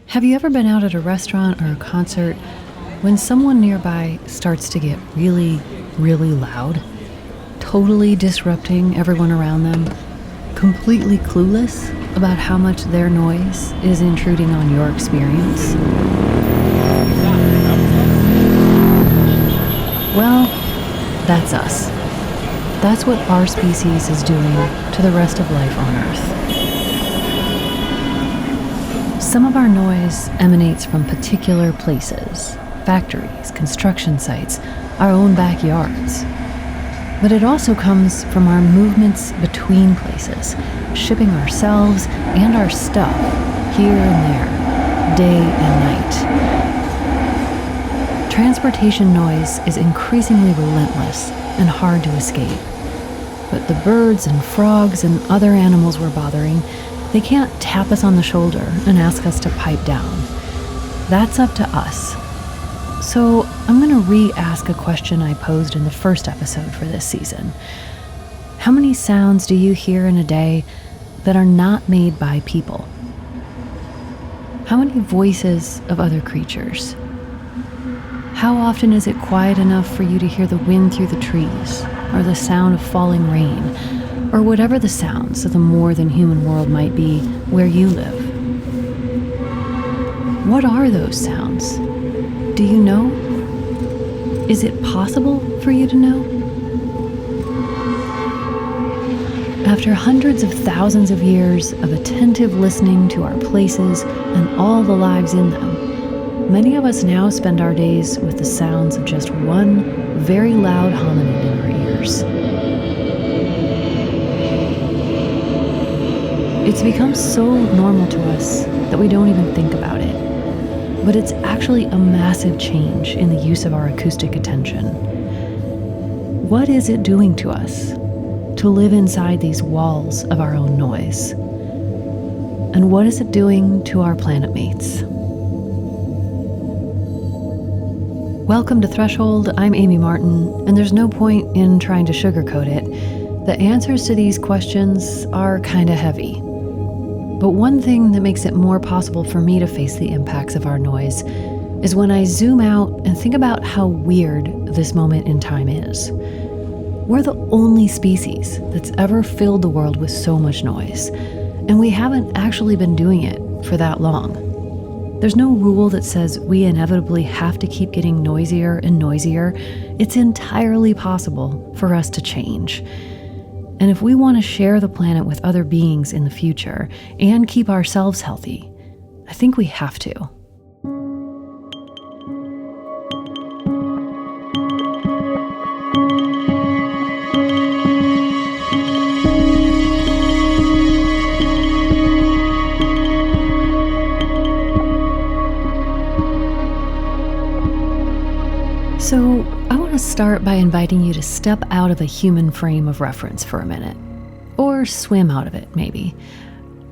Have you ever been out at a restaurant or a concert when someone nearby starts to get really, really loud, totally disrupting everyone around them, completely clueless about how much their noise is intruding on your experience? Well, that's us. That's what our species is doing to the rest of life on Earth. Some of our noise emanates from particular places, factories, construction sites, our own backyards. But it also comes from our movements between places, shipping ourselves and our stuff here and there, day and night. Transportation noise is increasingly relentless and hard to escape. But the birds and frogs and other animals we're bothering, they can't tap us on the shoulder and ask us to pipe down. That's up to us. So I'm going to re-ask a question I posed in the first episode for this season. How many sounds do you hear in a day that are not made by people? How many voices of other creatures? How often is it quiet enough for you to hear the wind through the trees, or the sound of falling rain, or whatever the sounds of the more than human world might be where you live? What are those sounds? Do you know? Is it possible for you to know? After hundreds of thousands of years of attentive listening to our places and all the lives in them, many of us now spend our days with the sounds of just one very loud hominid in our ears. It's become so normal to us that we don't even think about it. But it's actually a massive change in the use of our acoustic attention. What is it doing to us to live inside these walls of our own noise? And what is it doing to our planet mates? Welcome to Threshold. I'm Amy Martin, and there's no point in trying to sugarcoat it. The answers to these questions are kind of heavy. But one thing that makes it more possible for me to face the impacts of our noise is when I zoom out and think about how weird this moment in time is. We're the only species that's ever filled the world with so much noise, and we haven't actually been doing it for that long. There's no rule that says we inevitably have to keep getting noisier and noisier. It's entirely possible for us to change. And if we want to share the planet with other beings in the future and keep ourselves healthy, I think we have to. So I want to start by inviting you to step out of a human frame of reference for a minute. Or swim out of it, maybe.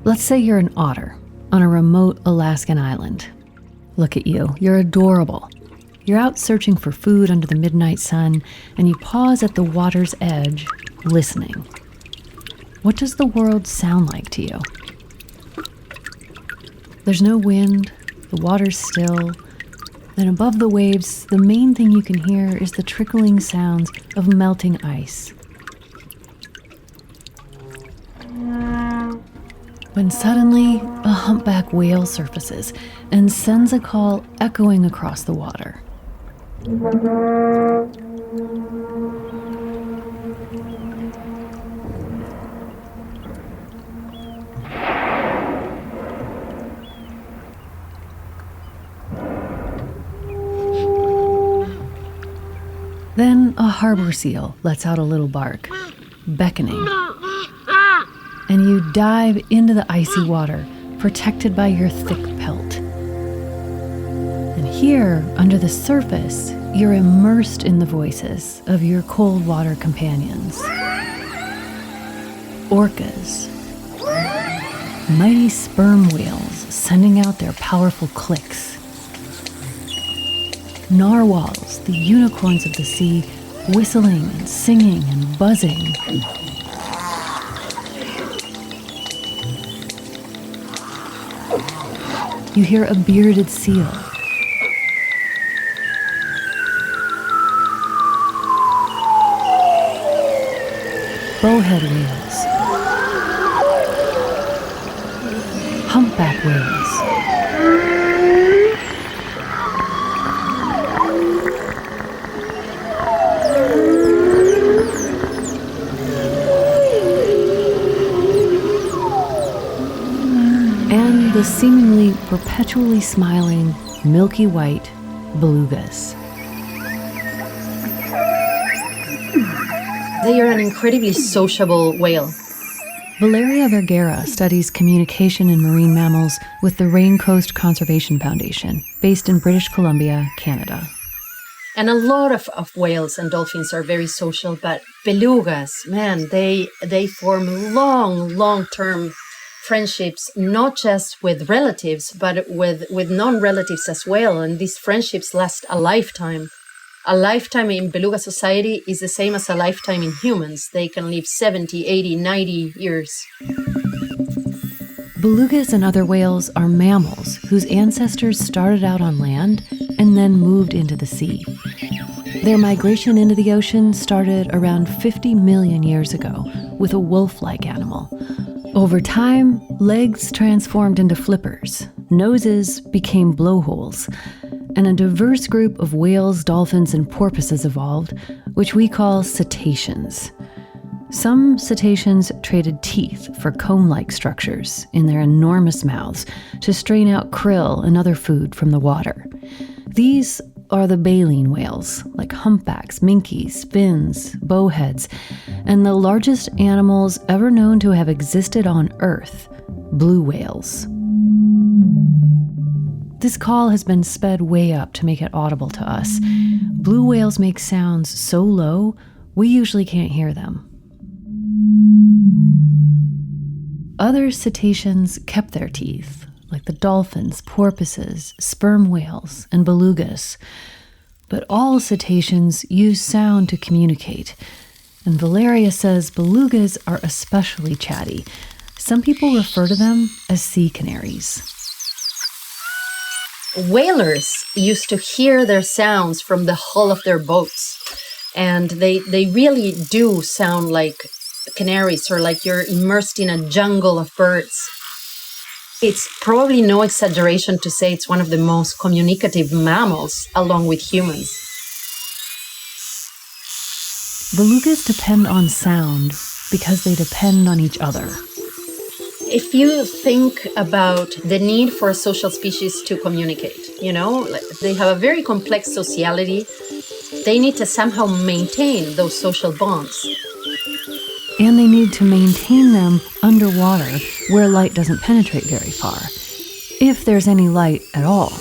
Let's say you're an otter on a remote Alaskan island. Look at you, you're adorable. You're out searching for food under the midnight sun, and you pause at the water's edge, listening. What does the world sound like to you? There's no wind, the water's still. Then above the waves, the main thing you can hear is the trickling sounds of melting ice. When suddenly, a humpback whale surfaces and sends a call echoing across the water. Then a harbor seal lets out a little bark, beckoning. And you dive into the icy water, protected by your thick pelt. And here, under the surface, you're immersed in the voices of your cold water companions. Orcas, mighty sperm whales sending out their powerful clicks. Narwhals, the unicorns of the sea, whistling and singing and buzzing. you hear a bearded seal. Bowhead whales. Humpback whales. And the seemingly perpetually smiling, milky white belugas. They are an incredibly sociable whale. Valeria Vergara studies communication in marine mammals with the Rain Coast Conservation Foundation, based in British Columbia, Canada. And a lot of whales and dolphins are very social, but belugas, man, they form long-term friendships, not just with relatives, but with non-relatives as well. And these friendships last a lifetime. A lifetime in beluga society is the same as a lifetime in humans. They can live 70, 80, 90 years. Belugas and other whales are mammals whose ancestors started out on land and then moved into the sea. Their migration into the ocean started around 50 million years ago with a wolf-like animal. Over time, legs transformed into flippers, noses became blowholes, and a diverse group of whales, dolphins, and porpoises evolved, which we call cetaceans. Some cetaceans traded teeth for comb-like structures in their enormous mouths to strain out krill and other food from the water. These are the baleen whales, like humpbacks, minkies, fins, bowheads, and the largest animals ever known to have existed on Earth, blue whales. This call has been sped way up to make it audible to us. Blue whales make sounds so low, we usually can't hear them. Other cetaceans kept their teeth, like the dolphins, porpoises, sperm whales, and belugas. But all cetaceans use sound to communicate. And Valeria says belugas are especially chatty. Some people refer to them as sea canaries. Whalers used to hear their sounds from the hull of their boats. And they really do sound like canaries, or like you're immersed in a jungle of birds. It's probably no exaggeration to say it's one of the most communicative mammals, along with humans. Belugas depend on sound because they depend on each other. If you think about the need for a social species to communicate, they have a very complex sociality. They need to somehow maintain those social bonds. And they need to maintain them underwater where light doesn't penetrate very far, if there's any light at all.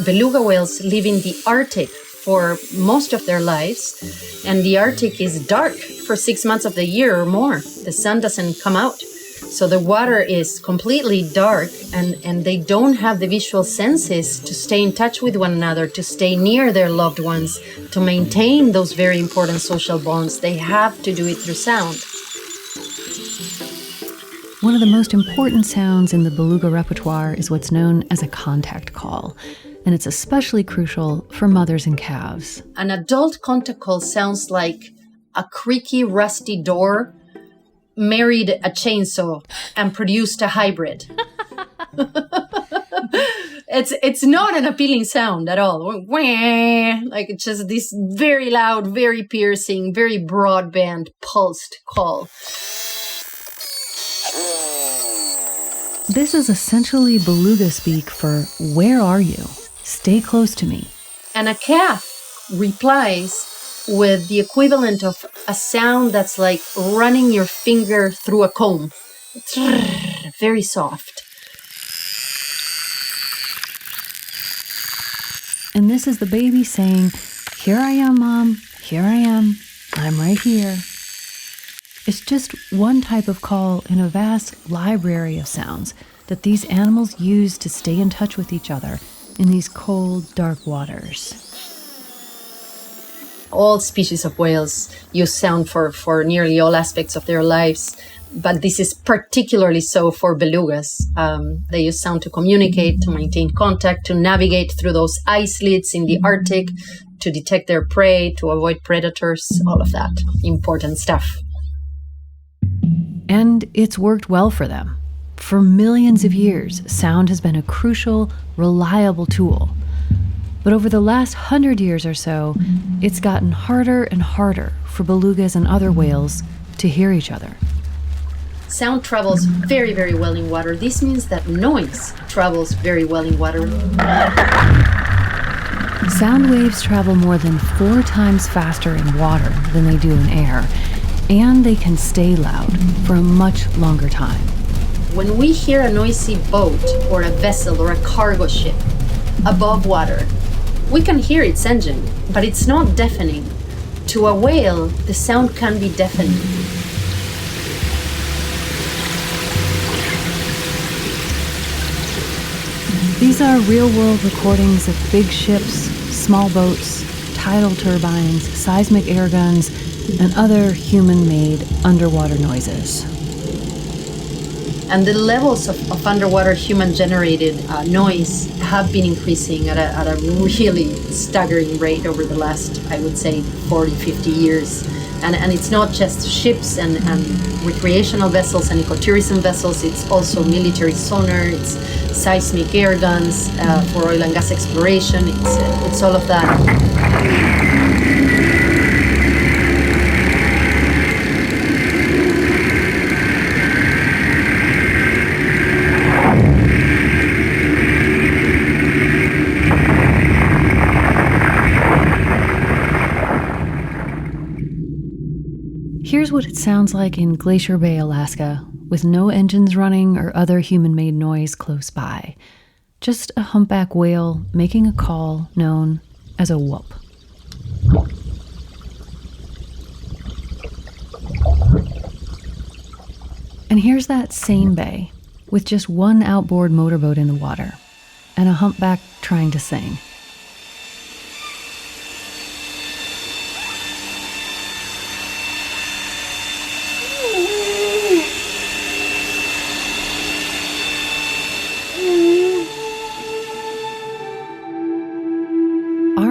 Beluga whales live in the Arctic for most of their lives, and the Arctic is dark for 6 months of the year or more. The sun doesn't come out. So the water is completely dark, and they don't have the visual senses to stay in touch with one another, to stay near their loved ones, to maintain those very important social bonds. They have to do it through sound. One of the most important sounds in the beluga repertoire is what's known as a contact call, and it's especially crucial for mothers and calves. An adult contact call sounds like a creaky, rusty door married a chainsaw and produced a hybrid. It's not an appealing sound at all. Like it's just this very loud, very piercing, very broadband pulsed call. This is essentially beluga speak for "Where are you? Stay close to me." And a calf replies with the equivalent of a sound that's like running your finger through a comb. Very soft. And this is the baby saying, "Here I am, Mom. Here I am. I'm right here." It's just one type of call in a vast library of sounds that these animals use to stay in touch with each other in these cold, dark waters. All species of whales use sound for nearly all aspects of their lives. But this is particularly so for belugas. They use sound to communicate, to maintain contact, to navigate through those ice slits in the Arctic, to detect their prey, to avoid predators, all of that important stuff. And it's worked well for them. For millions of years, sound has been a crucial, reliable tool. But over the last 100 years or so, it's gotten harder and harder for belugas and other whales to hear each other. Sound travels very, very well in water. This means that noise travels very well in water. Sound waves travel more than 4 times faster in water than they do in air, and they can stay loud for a much longer time. When we hear a noisy boat or a vessel or a cargo ship above water, we can hear its engine, but it's not deafening. To a whale, the sound can be deafening. These are real-world recordings of big ships, small boats, tidal turbines, seismic air guns, and other human-made underwater noises. And the levels of underwater human-generated noise have been increasing at a really staggering rate over the last, I would say, 40, 50 years. And it's not just ships and recreational vessels and ecotourism vessels, it's also military sonar, it's seismic air guns for oil and gas exploration, it's all of that. Here's what it sounds like in Glacier Bay, Alaska, with no engines running or other human-made noise close by. Just a humpback whale making a call known as a whoop. And here's that same bay, with just one outboard motorboat in the water, and a humpback trying to sing.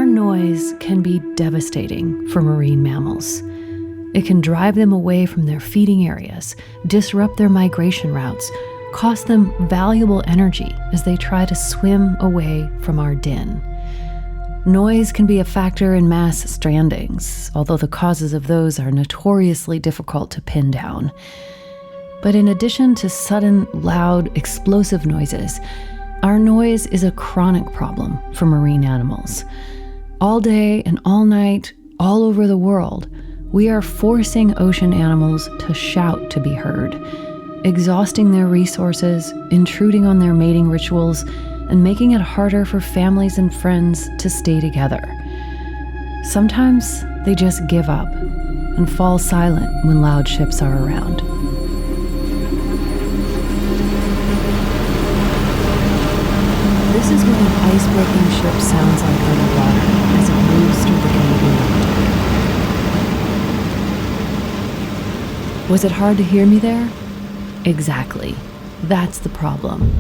Noise can be devastating for marine mammals. It can drive them away from their feeding areas, disrupt their migration routes, cost them valuable energy as they try to swim away from our din. Noise can be a factor in mass strandings, although the causes of those are notoriously difficult to pin down. But in addition to sudden, loud, explosive noises, our noise is a chronic problem for marine animals. All day and all night, all over the world, we are forcing ocean animals to shout to be heard, exhausting their resources, intruding on their mating rituals, and making it harder for families and friends to stay together. Sometimes they just give up and fall silent when loud ships are around. This is what an ice-breaking ship sounds like underwater as it moves through the Canadian Arctic. Was it hard to hear me there? Exactly. That's the problem.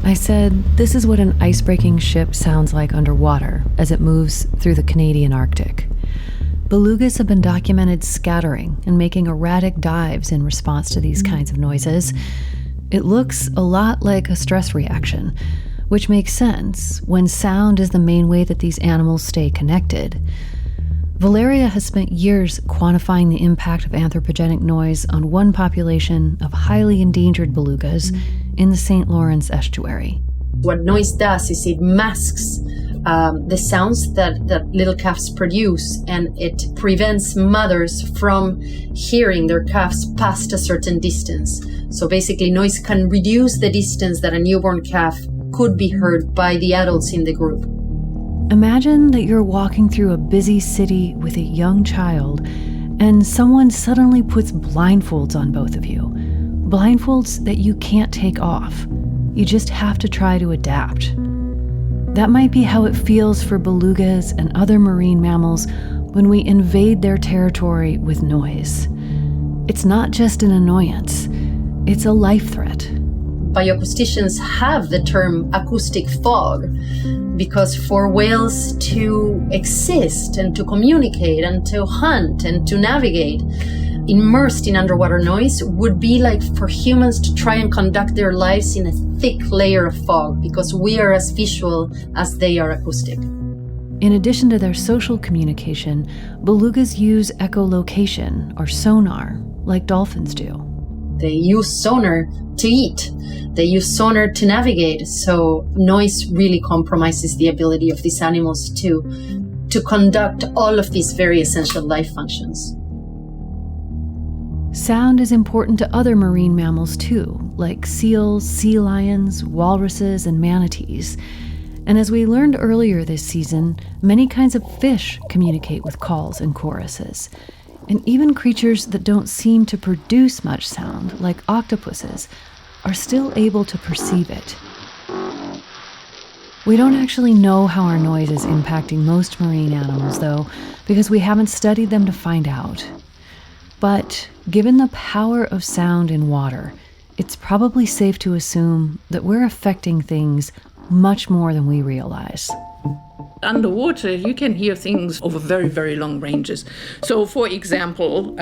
I said, this is what an ice-breaking ship sounds like underwater as it moves through the Canadian Arctic. Belugas have been documented scattering and making erratic dives in response to these kinds of noises. It looks a lot like a stress reaction, which makes sense when sound is the main way that these animals stay connected. Valeria has spent years quantifying the impact of anthropogenic noise on one population of highly endangered belugas in the St. Lawrence estuary. What noise does is it masks the sounds that little calves produce, and it prevents mothers from hearing their calves past a certain distance. So basically, noise can reduce the distance that a newborn calf could be heard by the adults in the group. Imagine that you're walking through a busy city with a young child, and someone suddenly puts blindfolds on both of you. Blindfolds that you can't take off. You just have to try to adapt. That might be how it feels for belugas and other marine mammals when we invade their territory with noise. It's not just an annoyance, it's a life threat. Bioacousticians have the term acoustic fog because for whales to exist and to communicate and to hunt and to navigate immersed in underwater noise would be like for humans to try and conduct their lives in a thick layer of fog, because we are as visual as they are acoustic. In addition to their social communication, belugas use echolocation or sonar, like dolphins do. They use sonar to eat. They use sonar to navigate. So noise really compromises the ability of these animals to conduct all of these very essential life functions. Sound is important to other marine mammals too, like seals, sea lions, walruses, and manatees. And as we learned earlier this season, many kinds of fish communicate with calls and choruses. And even creatures that don't seem to produce much sound, like octopuses, are still able to perceive it. We don't actually know how our noise is impacting most marine animals, though, because we haven't studied them to find out. But given the power of sound in water, it's probably safe to assume that we're affecting things much more than we realize. Underwater, you can hear things over very, very long ranges. So, for example,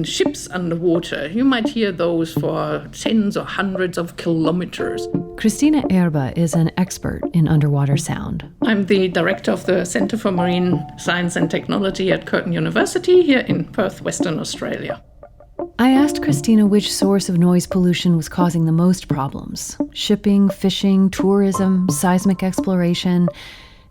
ships underwater, you might hear those for tens or hundreds of kilometers. Kriistina Erba is an expert in underwater sound. I'm the director of the Centre for Marine Science and Technology at Curtin University here in Perth, Western Australia. I asked Kriistina which source of noise pollution was causing the most problems: shipping, fishing, tourism, seismic exploration.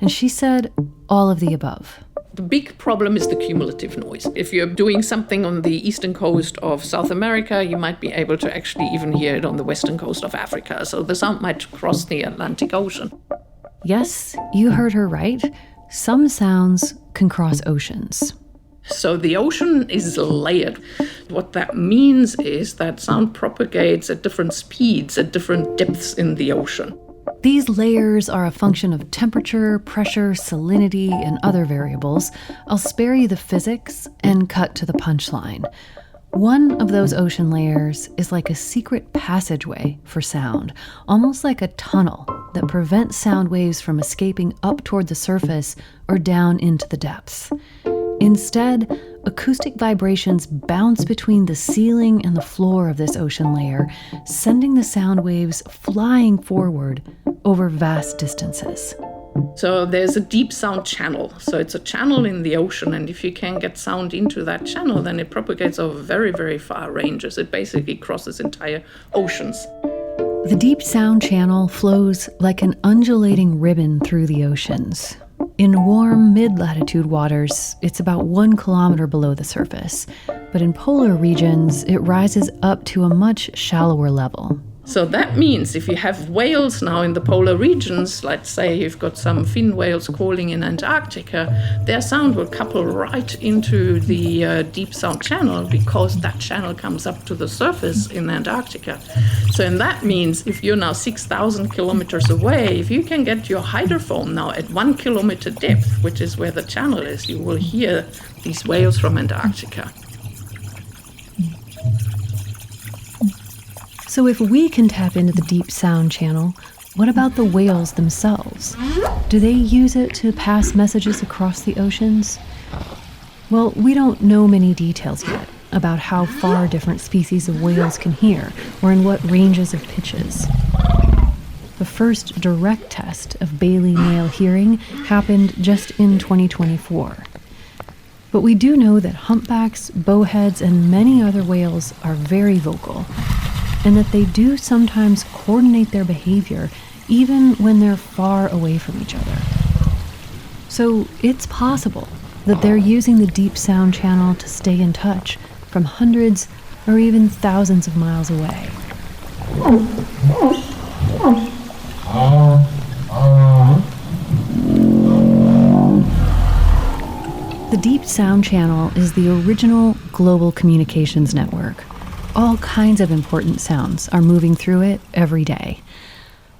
And she said all of the above. The big problem is the cumulative noise. If you're doing something on the eastern coast of South America, you might be able to actually even hear it on the western coast of Africa. So the sound might cross the Atlantic Ocean. Yes, you heard her right. Some sounds can cross oceans. So the ocean is layered. What that means is that sound propagates at different speeds, at different depths in the ocean. These layers are a function of temperature, pressure, salinity, and other variables. I'll spare you the physics and cut to the punchline. One of those ocean layers is like a secret passageway for sound, almost like a tunnel that prevents sound waves from escaping up toward the surface or down into the depths. Instead, acoustic vibrations bounce between the ceiling and the floor of this ocean layer, sending the sound waves flying forward over vast distances. So there's a deep sound channel. So it's a channel in the ocean, and if you can get sound into that channel, then it propagates over very, very far ranges. It basically crosses entire oceans. The deep sound channel flows like an undulating ribbon through the oceans. In warm, mid-latitude waters, it's about 1 kilometer below the surface. But in polar regions, it rises up to a much shallower level. So that means if you have whales now in the polar regions, let's say you've got some fin whales calling in Antarctica, their sound will couple right into the deep sound channel, because that channel comes up to the surface in Antarctica. So and that means if you're now 6,000 kilometers away, if you can get your hydrophone now at 1 kilometer depth, which is where the channel is, you will hear these whales from Antarctica. So if we can tap into the deep sound channel, what about the whales themselves? Do they use it to pass messages across the oceans? Well, we don't know many details yet about how far different species of whales can hear, or in what ranges of pitches. The first direct test of Bailey male hearing happened just in 2024. But we do know that humpbacks, bowheads, and many other whales are very vocal, and that they do sometimes coordinate their behavior even when they're far away from each other. So it's possible that they're using the deep sound channel to stay in touch from hundreds or even thousands of miles away. The deep sound channel is the original global communications network. All kinds of important sounds are moving through it every day.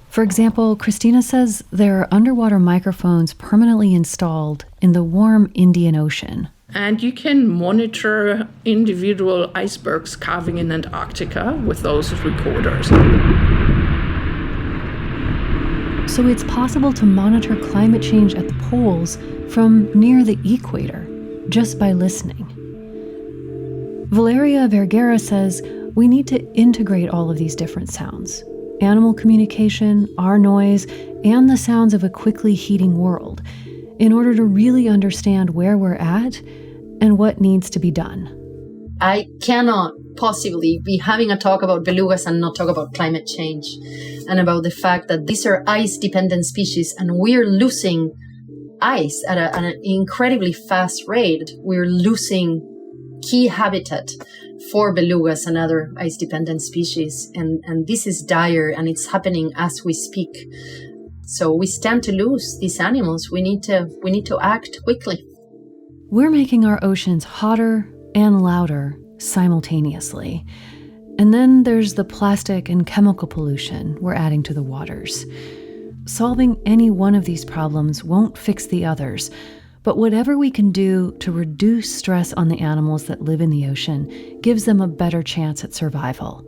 For example, Kriistina says there are underwater microphones permanently installed in the warm Indian Ocean, And you can monitor individual icebergs calving in Antarctica with those recorders. So it's possible to monitor climate change at the poles from near the equator just by listening. Valeria Vergara says we need to integrate all of these different sounds: animal communication, our noise, and the sounds of a quickly heating world, in order to really understand where we're at and what needs to be done. I cannot possibly be having a talk about belugas and not talk about climate change and about the fact that these are ice-dependent species and we're losing ice at an incredibly fast rate. We're losing key habitat for belugas and other ice-dependent species. And this is dire, and it's happening as we speak. So we stand to lose these animals. We need to act quickly. We're making our oceans hotter and louder simultaneously. And then there's the plastic and chemical pollution we're adding to the waters. Solving any one of these problems won't fix the others, but whatever we can do to reduce stress on the animals that live in the ocean gives them a better chance at survival.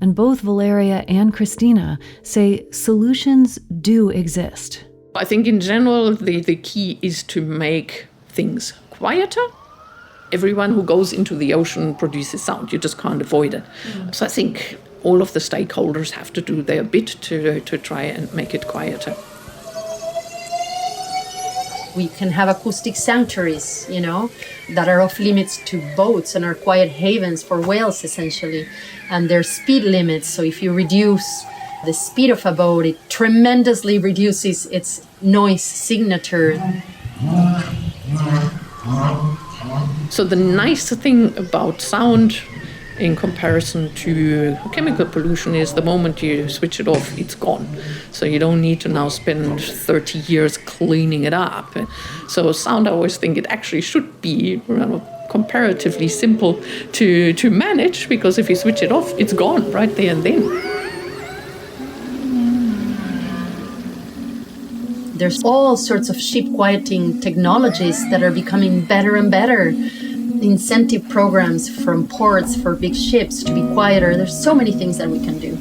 And both Valeria and Kriistina say solutions do exist. I think in general, the key is to make things quieter. Everyone who goes into the ocean produces sound. You just can't avoid it. So I think all of the stakeholders have to do their bit to try and make it quieter. We can have acoustic sanctuaries, that are off limits to boats and are quiet havens for whales, essentially. And there's speed limits. So if you reduce the speed of a boat, it tremendously reduces its noise signature. So the nice thing about sound in comparison to chemical pollution is the moment you switch it off, it's gone. So you don't need to now spend 30 years cleaning it up. So sound, I always think it actually should be comparatively simple to manage, because if you switch it off, it's gone right there and then. There's all sorts of ship quieting technologies that are becoming better and better. Incentive programs from ports for big ships to be quieter. There's so many things that we can do.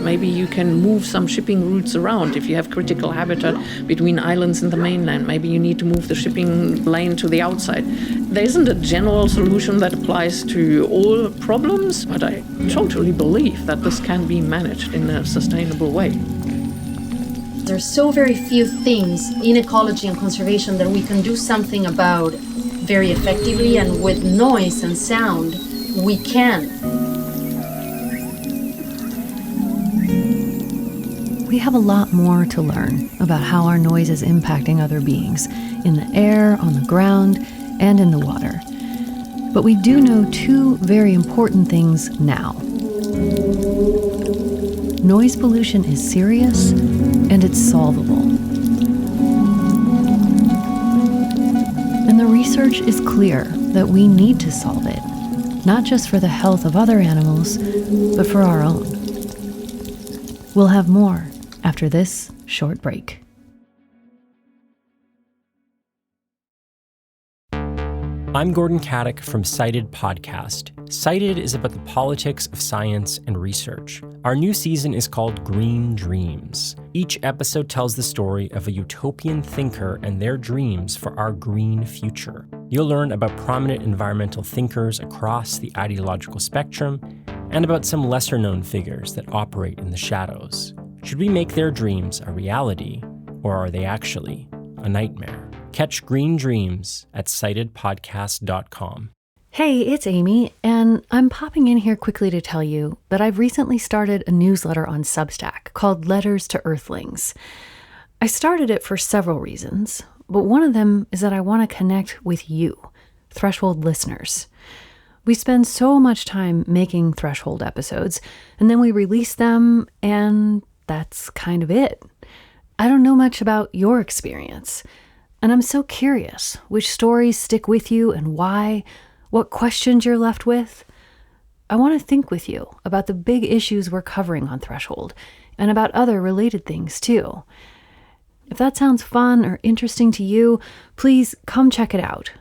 Maybe you can move some shipping routes around. If you have critical habitat between islands and the mainland, maybe you need to move the shipping lane to the outside. There isn't a general solution that applies to all problems, but I totally believe that this can be managed in a sustainable way. There's so very few things in ecology and conservation that we can do something about very effectively, and with noise and sound, we can. We have a lot more to learn about how our noise is impacting other beings, in the air, on the ground, and in the water. But we do know two very important things now. Noise pollution is serious, and it's solvable. And the research is clear that we need to solve it, not just for the health of other animals, but for our own. We'll have more after this short break. I'm Gordon Kaddick from Cited Podcast. Cited is about the politics of science and research. Our new season is called Green Dreams. Each episode tells the story of a utopian thinker and their dreams for our green future. You'll learn about prominent environmental thinkers across the ideological spectrum and about some lesser-known figures that operate in the shadows. Should we make their dreams a reality, or are they actually a nightmare? Catch Green Dreams at citedpodcast.com. Hey, it's Amy, and I'm popping in here quickly to tell you that I've recently started a newsletter on Substack called Letters to Earthlings. I started it for several reasons, but one of them is that I want to connect with you, Threshold listeners. We spend so much time making Threshold episodes, and then we release them, and that's kind of it. I don't know much about your experience. And I'm so curious which stories stick with you and why, what questions you're left with. I want to think with you about the big issues we're covering on Threshold and about other related things too. If that sounds fun or interesting to you, please come check it out.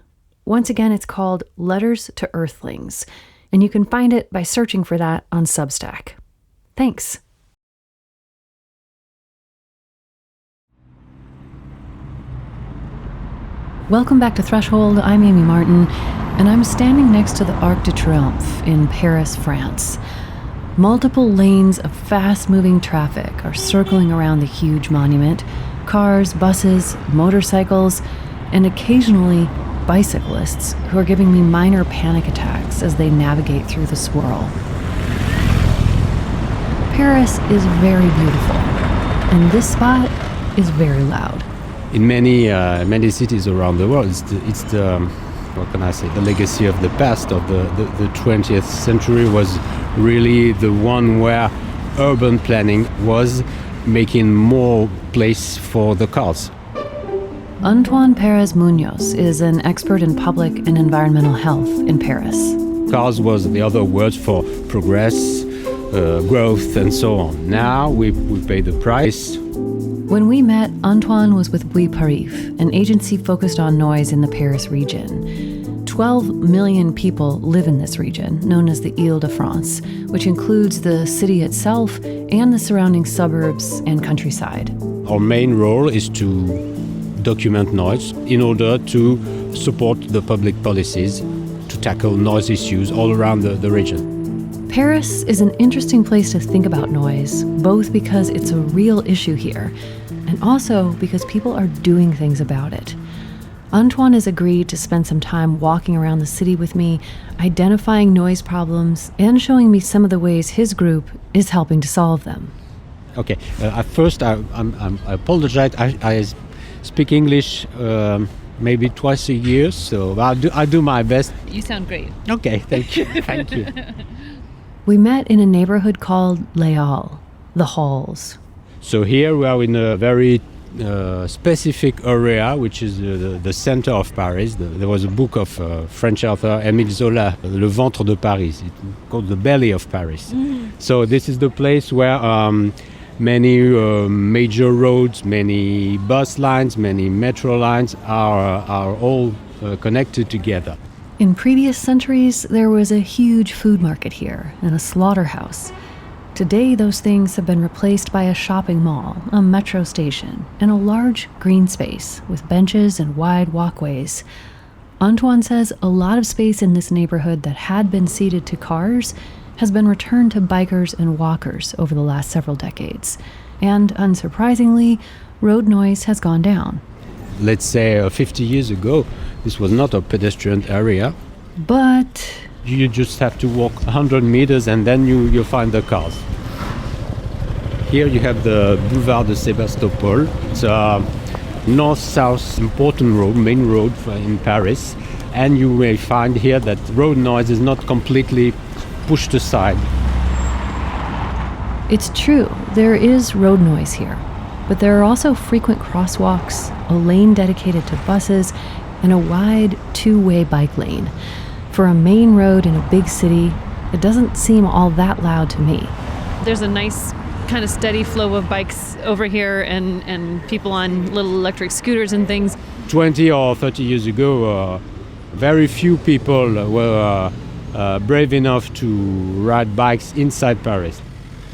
Once again, it's called Letters to Earthlings, and you can find it by searching for that on Substack. Thanks. Welcome back to Threshold. I'm Amy Martin, and I'm standing next to the Arc de Triomphe in Paris, France. Multiple lanes of fast-moving traffic are circling around the huge monument. Cars, buses, motorcycles, and occasionally bicyclists who are giving me minor panic attacks as they navigate through the swirl. Paris is very beautiful, and this spot is very loud. In many cities around the world, it's the what can I say, the legacy of the past, of the 20th century was really the one where urban planning was making more place for the cars. Antoine Perez Munoz is an expert in public and environmental health in Paris. Cars was the other word for progress, growth, and so on. Now we pay the price. When we met, Antoine was with Bruit Paris, an agency focused on noise in the Paris region. 12 million people live in this region, known as the Île-de-France, which includes the city itself and the surrounding suburbs and countryside. Our main role is to document noise in order to support the public policies to tackle noise issues all around the region. Paris is an interesting place to think about noise, both because it's a real issue here, and also because people are doing things about it. Antoine has agreed to spend some time walking around the city with me, identifying noise problems, and showing me some of the ways his group is helping to solve them. Okay, at first I apologize. I speak English maybe twice a year, so I do my best. You sound great. Okay, thank you. Thank you. We met in a neighborhood called Les Halles, the Halls. So here we are in a very specific area, which is the center of Paris. There was a book of French author Émile Zola, Le Ventre de Paris, called The Belly of Paris. Mm-hmm. So this is the place where many major roads, many bus lines, many metro lines are all connected together. In previous centuries, there was a huge food market here and a slaughterhouse. Today, those things have been replaced by a shopping mall, a metro station, and a large green space with benches and wide walkways. Antoine says a lot of space in this neighborhood that had been ceded to cars has been returned to bikers and walkers over the last several decades. And unsurprisingly, road noise has gone down. Let's say 50 years ago, this was not a pedestrian area. But you just have to walk 100 meters and then you find the cars. Here you have the Boulevard de Sébastopol. It's a north-south important road, main road in Paris. And you may find here that road noise is not completely pushed aside. It's true, there is road noise here. But there are also frequent crosswalks, a lane dedicated to buses, and a wide two-way bike lane. For a main road in a big city, it doesn't seem all that loud to me. There's a nice kind of steady flow of bikes over here and people on little electric scooters and things. 20 or 30 years ago, very few people were brave enough to ride bikes inside Paris.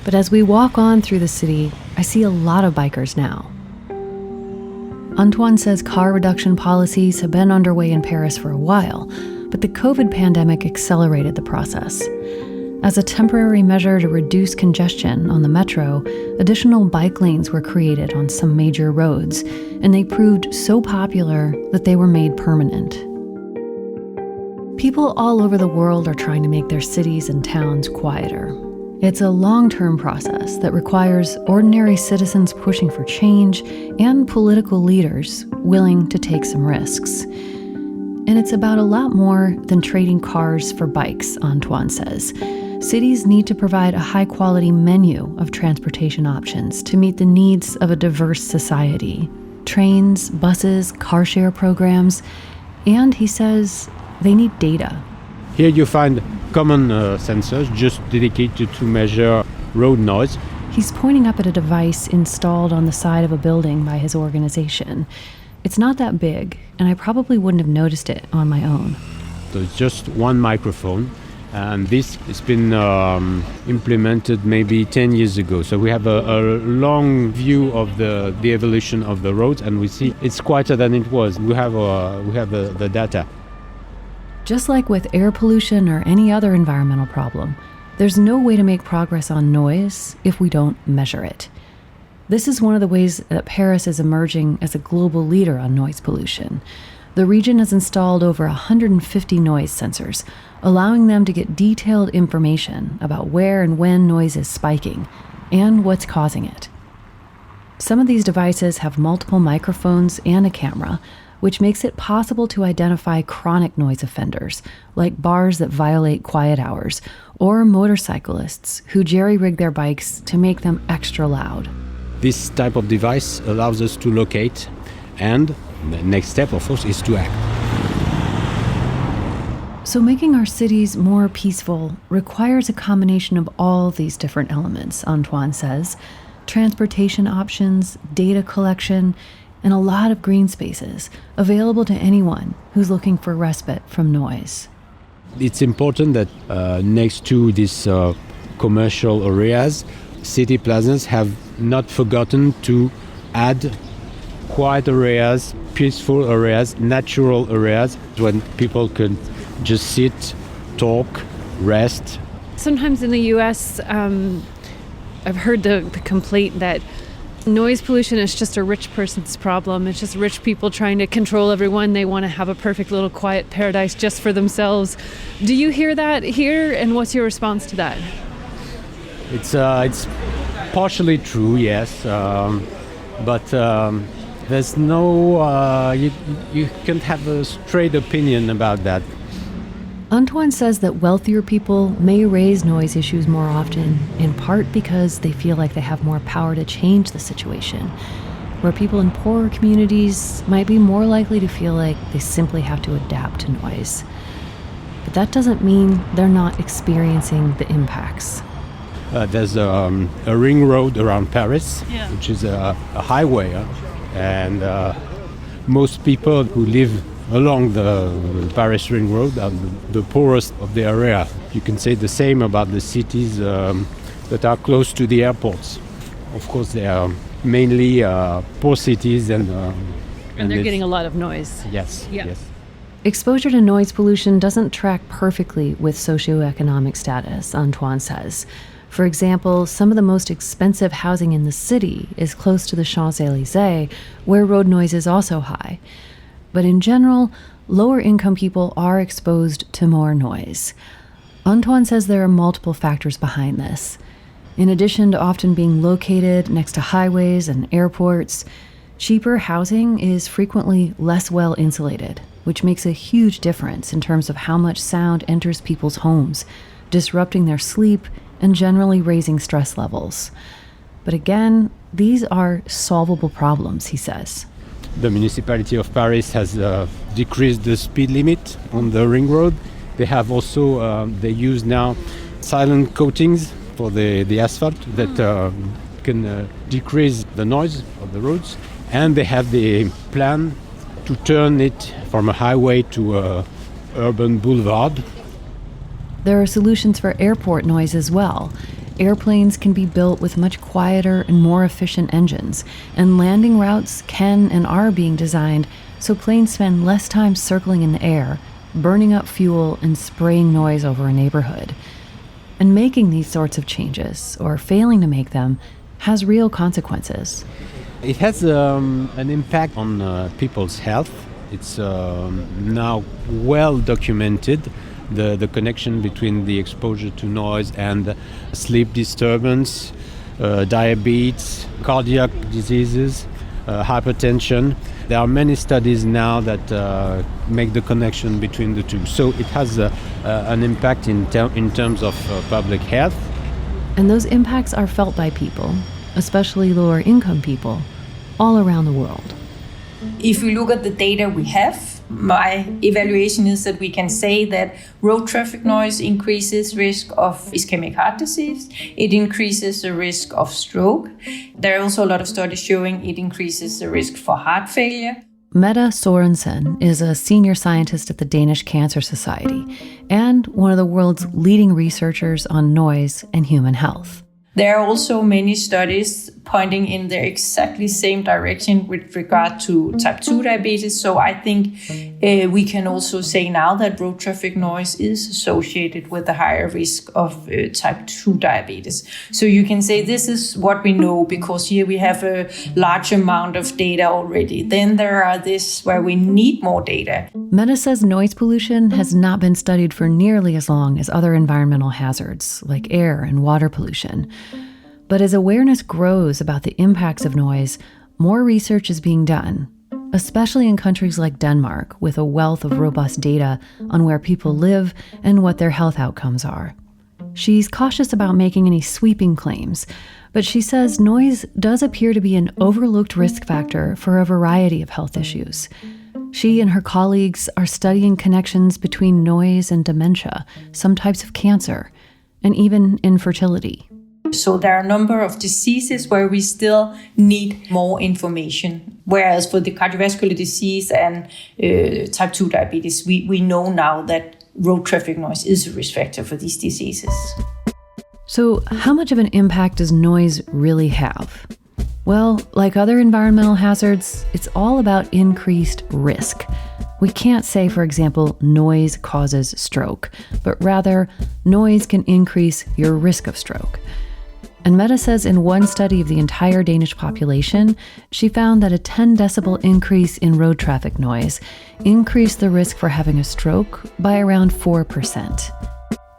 But as we walk on through the city, I see a lot of bikers now. Antoine says car reduction policies have been underway in Paris for a while, but the COVID pandemic accelerated the process. As a temporary measure to reduce congestion on the metro, additional bike lanes were created on some major roads, and they proved so popular that they were made permanent. People all over the world are trying to make their cities and towns quieter. It's a long-term process that requires ordinary citizens pushing for change and political leaders willing to take some risks. And it's about a lot more than trading cars for bikes, Antoine says. Cities need to provide a high-quality menu of transportation options to meet the needs of a diverse society. Trains, buses, car share programs, and he says they need data. Here you find common sensors just dedicated to measure road noise. He's pointing up at a device installed on the side of a building by his organization. It's not that big, and I probably wouldn't have noticed it on my own. So it's just one microphone, and this has been implemented maybe 10 years ago. So we have a long view of the evolution of the roads, and we see it's quieter than it was. We have the data. Just like with air pollution or any other environmental problem, there's no way to make progress on noise if we don't measure it. This is one of the ways that Paris is emerging as a global leader on noise pollution. The region has installed over 150 noise sensors, allowing them to get detailed information about where and when noise is spiking and what's causing it. Some of these devices have multiple microphones and a camera, which makes it possible to identify chronic noise offenders, like bars that violate quiet hours, or motorcyclists who jerry-rig their bikes to make them extra loud. This type of device allows us to locate, and the next step, of course, is to act. So making our cities more peaceful requires a combination of all these different elements, Antoine says. Transportation options, data collection, and a lot of green spaces available to anyone who's looking for respite from noise. It's important that next to these commercial areas, city plazas have not forgotten to add quiet areas, peaceful areas, natural areas, when people can just sit, talk, rest. Sometimes in the U.S., I've heard the complaint that noise pollution is just a rich person's problem. It's just rich people trying to control everyone. They want to have a perfect little quiet paradise just for themselves. Do you hear that here, and what's your response to that? It's partially true, yes, but there's no, you can't have a straight opinion about that. Antoine says that wealthier people may raise noise issues more often, in part because they feel like they have more power to change the situation, where people in poorer communities might be more likely to feel like they simply have to adapt to noise. But that doesn't mean they're not experiencing the impacts. There's a ring road around Paris, which is a highway, and most people who live along the Paris Ring Road are the poorest of the area. You can say the same about the cities that are close to the airports. Of course, they are mainly poor cities, and they're getting a lot of noise. Yes, Yeah. yes. Exposure to noise pollution doesn't track perfectly with socioeconomic status, Antoine says. For example, some of the most expensive housing in the city is close to the Champs-Élysées, where road noise is also high. But in general, lower income people are exposed to more noise. Antoine says there are multiple factors behind this. In addition to often being located next to highways and airports, cheaper housing is frequently less well insulated, which makes a huge difference in terms of how much sound enters people's homes, disrupting their sleep and generally raising stress levels. But again, these are solvable problems, he says. The municipality of Paris has decreased the speed limit on the ring road. They have also, they use now silent coatings for the asphalt that can decrease the noise of the roads. And they have the plan to turn it from a highway to a urban boulevard. There are solutions for airport noise as well. Airplanes can be built with much quieter and more efficient engines, and landing routes can and are being designed so planes spend less time circling in the air, burning up fuel and spraying noise over a neighborhood. And making these sorts of changes, or failing to make them, has real consequences. It has an impact on people's health. It's now well documented. The connection between the exposure to noise and sleep disturbance, diabetes, cardiac diseases, hypertension. There are many studies now that make the connection between the two. So it has an impact in terms of public health. And those impacts are felt by people, especially lower income people, all around the world. If we look at the data we have, my evaluation is that we can say that road traffic noise increases risk of ischemic heart disease. It increases the risk of stroke. There are also a lot of studies showing it increases the risk for heart failure. Mette Sorensen is a senior scientist at the Danish Cancer Society and one of the world's leading researchers on noise and human health. There are also many studies pointing in the exactly same direction with regard to type 2 diabetes. So I think we can also say now that road traffic noise is associated with a higher risk of type 2 diabetes. So you can say this is what we know because here we have a large amount of data already. Then there are this where we need more data. Mette says noise pollution has not been studied for nearly as long as other environmental hazards like air and water pollution. But as awareness grows about the impacts of noise, more research is being done, especially in countries like Denmark, with a wealth of robust data on where people live and what their health outcomes are. She's cautious about making any sweeping claims, but she says noise does appear to be an overlooked risk factor for a variety of health issues. She and her colleagues are studying connections between noise and dementia, some types of cancer, and even infertility. So there are a number of diseases where we still need more information. Whereas for the cardiovascular disease and type 2 diabetes, we know now that road traffic noise is a risk factor for these diseases. So how much of an impact does noise really have? Well, like other environmental hazards, it's all about increased risk. We can't say, for example, noise causes stroke, but rather noise can increase your risk of stroke. And Mette says in one study of the entire Danish population, she found that a 10 decibel increase in road traffic noise increased the risk for having a stroke by around 4%.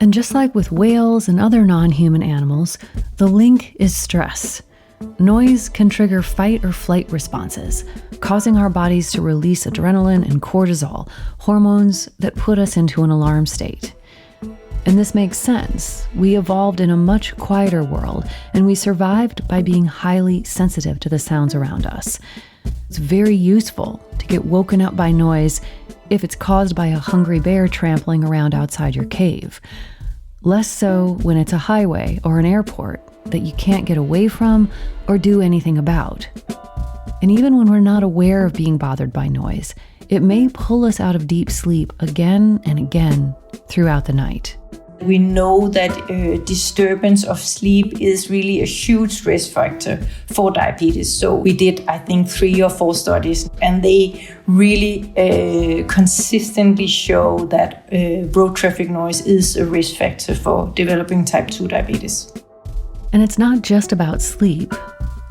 And just like with whales and other non-human animals, the link is stress. Noise can trigger fight or flight responses, causing our bodies to release adrenaline and cortisol, hormones that put us into an alarm state. And this makes sense. We evolved in a much quieter world, and we survived by being highly sensitive to the sounds around us. It's very useful to get woken up by noise if it's caused by a hungry bear trampling around outside your cave. Less so when it's a highway or an airport that you can't get away from or do anything about. And even when we're not aware of being bothered by noise, it may pull us out of deep sleep again and again throughout the night. We know that disturbance of sleep is really a huge risk factor for diabetes. So we did, I think, 3 or 4 studies, and they really consistently show that road traffic noise is a risk factor for developing type 2 diabetes. And it's not just about sleep.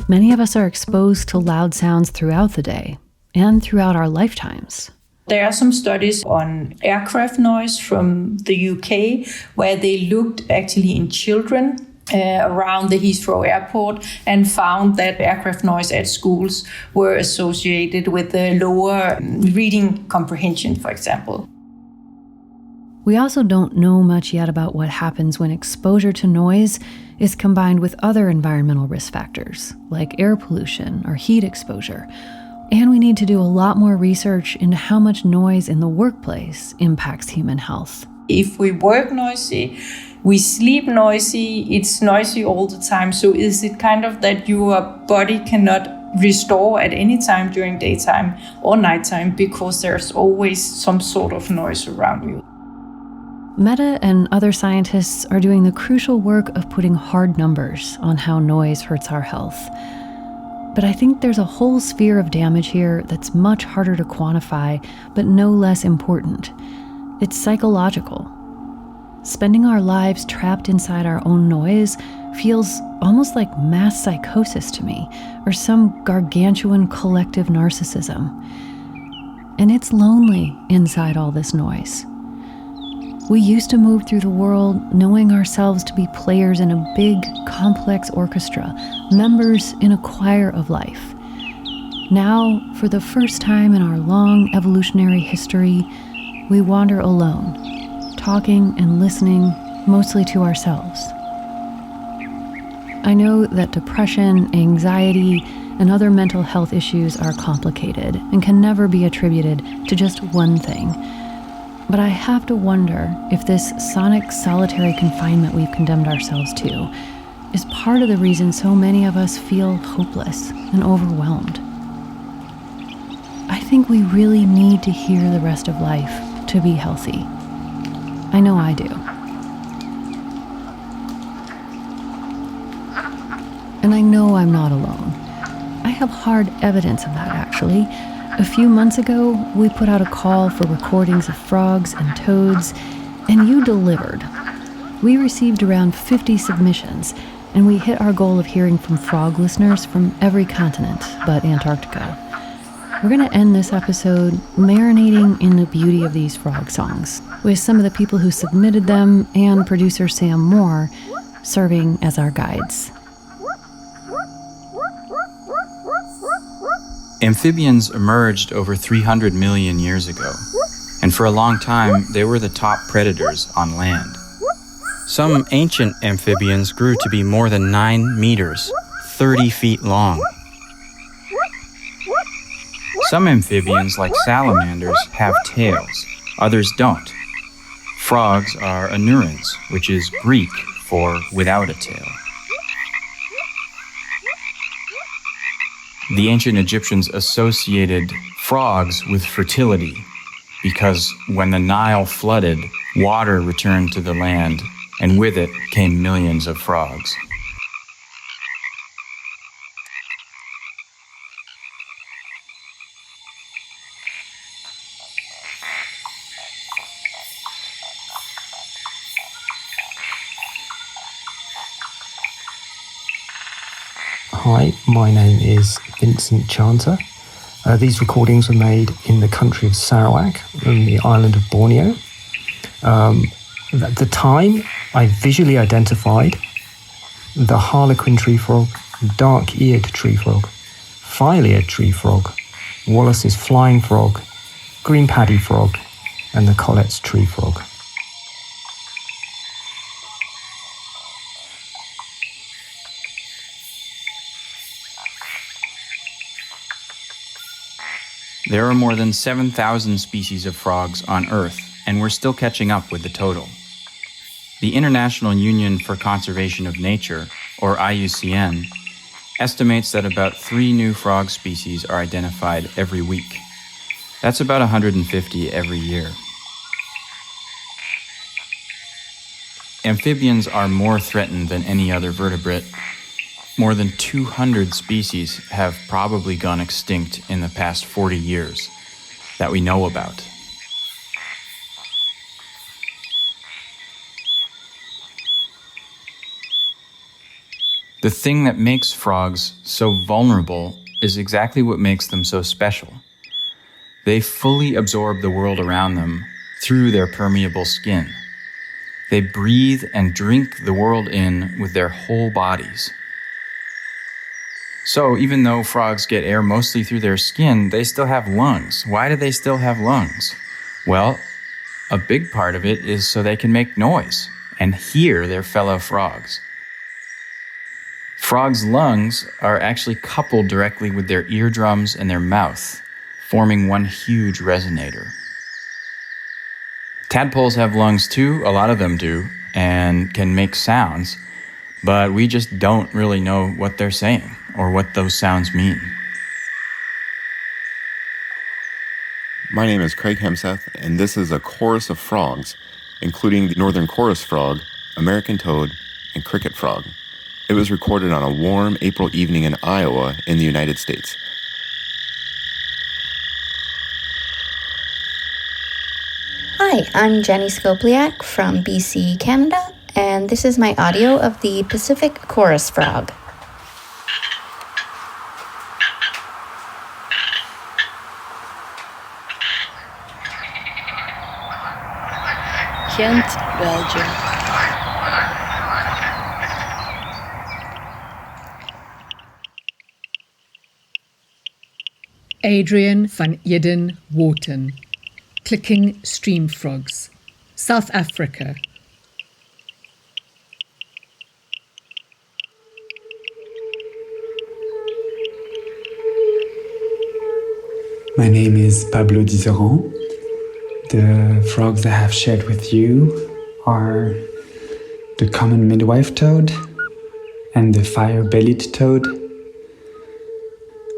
Many of us are exposed to loud sounds throughout the day and throughout our lifetimes. There are some studies on aircraft noise from the UK where they looked actually in children around the Heathrow airport and found that aircraft noise at schools were associated with a lower reading comprehension, for example. We also don't know much yet about what happens when exposure to noise is combined with other environmental risk factors, like air pollution or heat exposure. And we need to do a lot more research into how much noise in the workplace impacts human health. If we work noisy, we sleep noisy, it's noisy all the time. So is it kind of that your body cannot restore at any time during daytime or nighttime because there's always some sort of noise around you? Mette and other scientists are doing the crucial work of putting hard numbers on how noise hurts our health. But I think there's a whole sphere of damage here that's much harder to quantify, but no less important. It's psychological. Spending our lives trapped inside our own noise feels almost like mass psychosis to me, or some gargantuan collective narcissism. And it's lonely inside all this noise. We used to move through the world knowing ourselves to be players in a big, complex orchestra, members in a choir of life. Now, for the first time in our long evolutionary history, we wander alone, talking and listening mostly to ourselves. I know that depression, anxiety, and other mental health issues are complicated and can never be attributed to just one thing. But I have to wonder if this sonic solitary confinement we've condemned ourselves to is part of the reason so many of us feel hopeless and overwhelmed. I think we really need to hear the rest of life to be healthy. I know I do. And I know I'm not alone. I have hard evidence of that, actually. A few months ago, we put out a call for recordings of frogs and toads, and you delivered. We received around 50 submissions, and we hit our goal of hearing from frog listeners from every continent but Antarctica. We're going to end this episode marinating in the beauty of these frog songs, with some of the people who submitted them and producer Sam Moore serving as our guides. Amphibians emerged over 300 million years ago, and for a long time they were the top predators on land. Some ancient amphibians grew to be more than 9 meters, 30 feet long. Some amphibians, like salamanders, have tails, others don't. Frogs are anurans, which is Greek for without a tail. The ancient Egyptians associated frogs with fertility because when the Nile flooded, water returned to the land, and with it came millions of frogs. Hi, my name is Vincent Chanter. These recordings were made in the country of Sarawak on the island of Borneo. At the time, I visually identified the harlequin tree frog, dark-eared tree frog, file-eared tree frog, Wallace's flying frog, green paddy frog, and the Collett's tree frog. There are more than 7,000 species of frogs on Earth, and we're still catching up with the total. The International Union for Conservation of Nature, or IUCN, estimates that about 3 new frog species are identified every week. That's about 150 every year. Amphibians are more threatened than any other vertebrate. More than 200 species have probably gone extinct in the past 40 years that we know about. The thing that makes frogs so vulnerable is exactly what makes them so special. They fully absorb the world around them through their permeable skin. They breathe and drink the world in with their whole bodies. So even though frogs get air mostly through their skin, they still have lungs. Why do they still have lungs? Well, a big part of it is so they can make noise and hear their fellow frogs. Frogs' lungs are actually coupled directly with their eardrums and their mouth, forming one huge resonator. Tadpoles have lungs too, a lot of them do, and can make sounds, but we just don't really know what they're saying or what those sounds mean. My name is Craig Hemsath, and this is a chorus of frogs, including the northern chorus frog, American toad, and cricket frog. It was recorded on a warm April evening in Iowa in the United States. Hi, I'm Jenny Skopliak from BC, Canada, and this is my audio of the Pacific chorus frog. Ghent, Belgium. Adrienne van Eeden-Wharton, Clicking Stream Frogs, South Africa. My name is Pablo Dizeron. The frogs I have shared with you are the common midwife toad and the fire-bellied toad.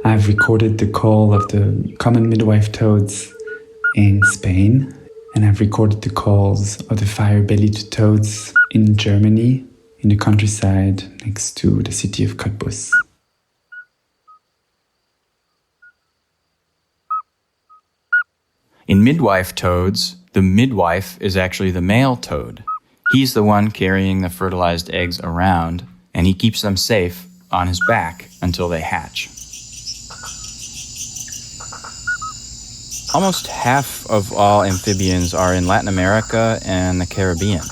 I've recorded the call of the common midwife toads in Spain, and I've recorded the calls of the fire-bellied toads in Germany, in the countryside next to the city of Cottbus. In midwife toads, the midwife is actually the male toad. He's the one carrying the fertilized eggs around, and he keeps them safe on his back until they hatch. Almost half of all amphibians are in Latin America and the Caribbean.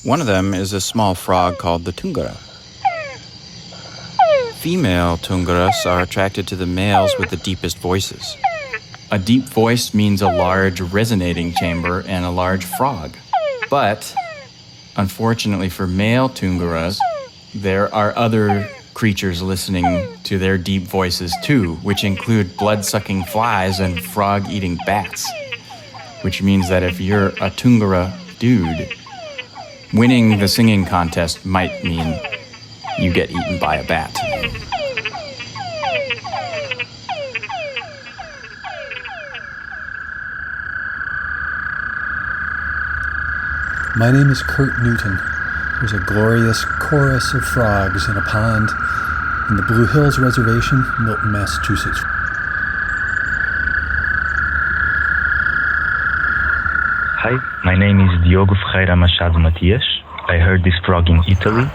One of them is a small frog called the tungara. Female tungaras are attracted to the males with the deepest voices. A deep voice means a large resonating chamber and a large frog. But, unfortunately for male tungaras, there are other creatures listening to their deep voices too, which include blood-sucking flies and frog-eating bats. Which means that if you're a tungara dude, winning the singing contest might mean you get eaten by a bat. My name is Curt Newton. There's a glorious chorus of frogs in a pond in the Blue Hills Reservation, Milton, Massachusetts. Hi, my name is Diogo Matias. I heard this frog in Italy,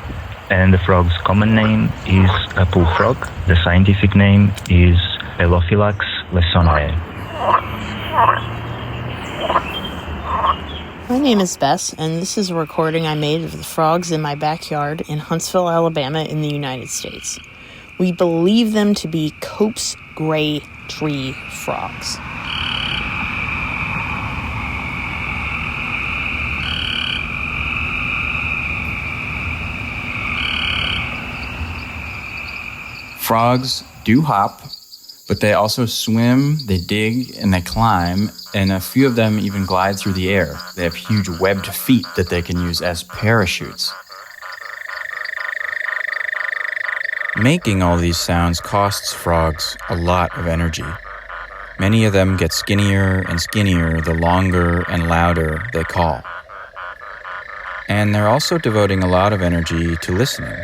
and the frog's common name is a pool frog. The scientific name is Elophylax lesonae. My name is Bess, and this is a recording I made of the frogs in my backyard in Huntsville, Alabama in the United States. We believe them to be Koch's gray tree frogs. Frogs do hop, but they also swim, they dig, and they climb, and a few of them even glide through the air. They have huge webbed feet that they can use as parachutes. Making all these sounds costs frogs a lot of energy. Many of them get skinnier and skinnier the longer and louder they call. And they're also devoting a lot of energy to listening.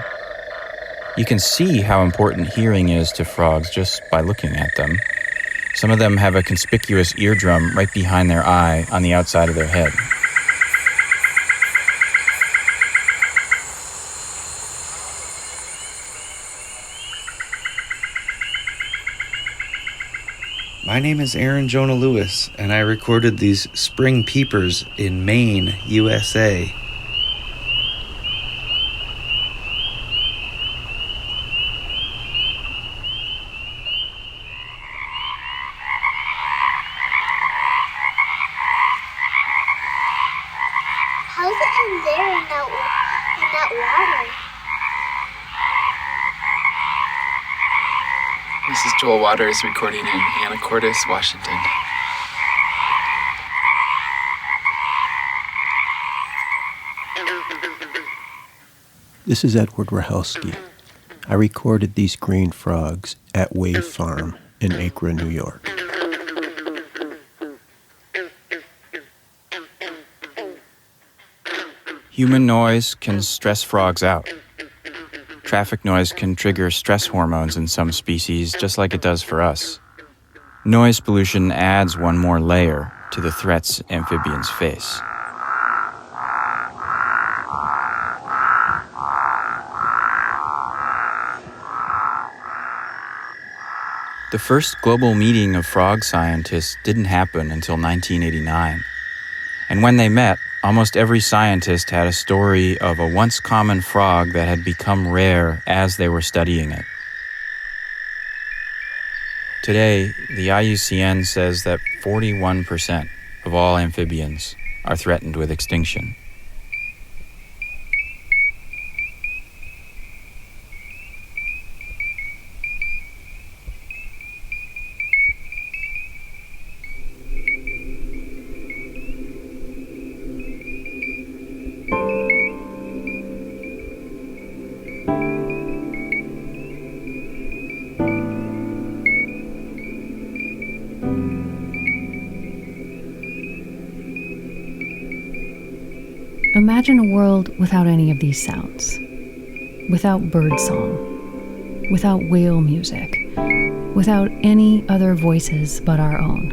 You can see how important hearing is to frogs just by looking at them. Some of them have a conspicuous eardrum right behind their eye on the outside of their head. My name is Aaron Jonah Lewis, and I recorded these spring peepers in Maine, USA. How's it in there in that water? This is Joel Waters recording in Anacortes, Washington. This is Edward Ruchalski. I recorded these green frogs at Wave Farm in Acre, New York. Human noise can stress frogs out. Traffic noise can trigger stress hormones in some species, just like it does for us. Noise pollution adds one more layer to the threats amphibians face. The first global meeting of frog scientists didn't happen until 1989. And when they met, almost every scientist had a story of a once common frog that had become rare as they were studying it. Today, the IUCN says that 41% of all amphibians are threatened with extinction. imagine a world without any of these sounds. Without birdsong. Without whale music. Without any other voices but our own.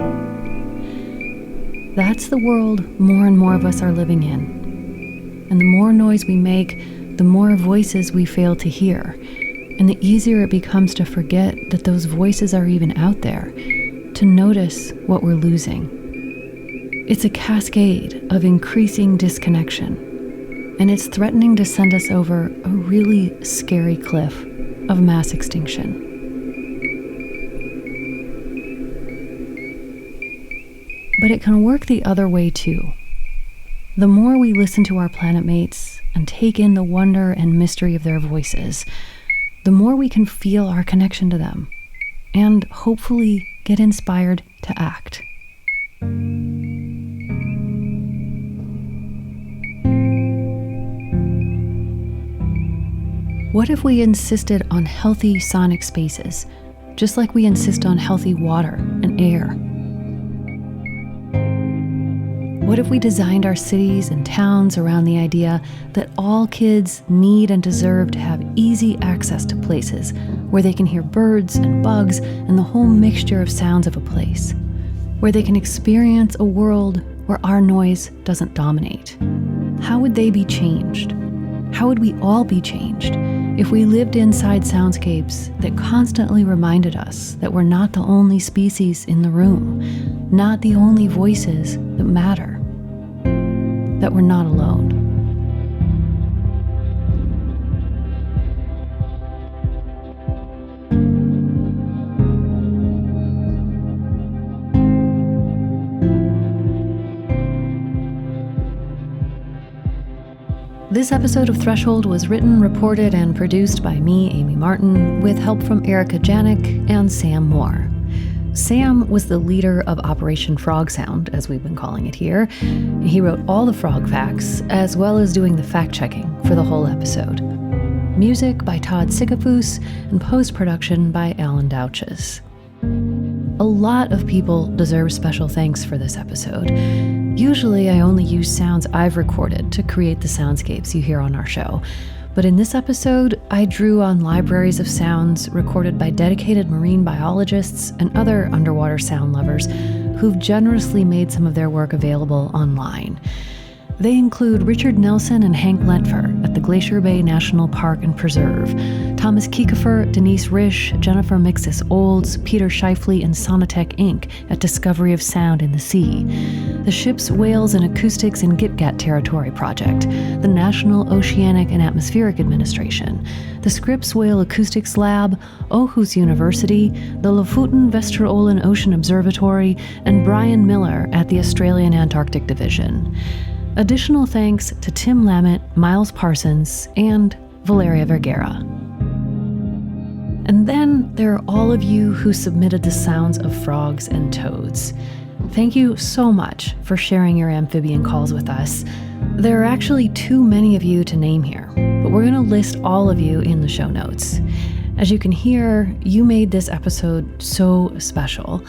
That's the world more and more of us are living in. And the more noise we make, the more voices we fail to hear, and the easier it becomes to forget that those voices are even out there, to notice what we're losing. It's a cascade of increasing disconnection, and it's threatening to send us over a really scary cliff of mass extinction. But it can work the other way too. The more we listen to our planet mates and take in the wonder and mystery of their voices, the more we can feel our connection to them and hopefully get inspired to act. What if we insisted on healthy sonic spaces, just like we insist on healthy water and air? What if we designed our cities and towns around the idea that all kids need and deserve to have easy access to places where they can hear birds and bugs and the whole mixture of sounds of a place, where they can experience a world where our noise doesn't dominate? How would they be changed? How would we all be changed if we lived inside soundscapes that constantly reminded us that we're not the only species in the room, not the only voices that matter, that we're not alone? This episode of Threshold was written, reported, and produced by me, Amy Martin, with help from Erica Janik and Sam Moore. Sam was the leader of Operation Frog Sound, as we've been calling it here. He wrote all the frog facts, as well as doing the fact-checking for the whole episode. Music by Todd Sikafus, and post-production by Alan Douches. A lot of people deserve special thanks for this episode. Usually I only use sounds I've recorded to create the soundscapes you hear on our show. But in this episode, I drew on libraries of sounds recorded by dedicated marine biologists and other underwater sound lovers who've generously made some of their work available online. They include Richard Nelson and Hank Lentfer at the Glacier Bay National Park and Preserve, Thomas Kiekefer, Denise Risch, Jennifer Mixis Olds, Peter Scheifele, and Sonotech Inc. at Discovery of Sound in the Sea, the Ships, Whales, and Acoustics in Gitga'at Territory Project, the National Oceanic and Atmospheric Administration, the Scripps Whale Acoustics Lab, Aarhus University, the Lofoten Vesterålen Ocean Observatory, and Brian Miller at the Australian Antarctic Division. Additional thanks to Tim Lammett, Miles Parsons, and Valeria Vergara. And then there are all of you who submitted the sounds of frogs and toads. Thank you so much for sharing your amphibian calls with us. There are actually too many of you to name here, but we're going to list all of you in the show notes. As you can hear, you made this episode so special.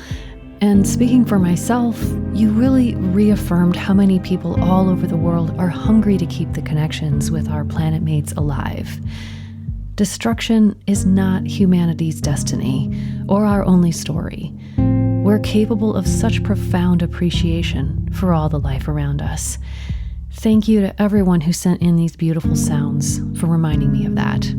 And speaking for myself, you really reaffirmed how many people all over the world are hungry to keep the connections with our planet mates alive. Destruction is not humanity's destiny or our only story. We're capable of such profound appreciation for all the life around us. Thank you to everyone who sent in these beautiful sounds for reminding me of that.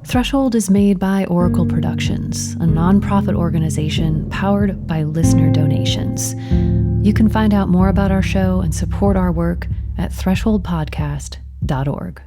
Threshold is made by Oracle Productions, a nonprofit organization powered by listener donations. You can find out more about our show and support our work at thresholdpodcast.org.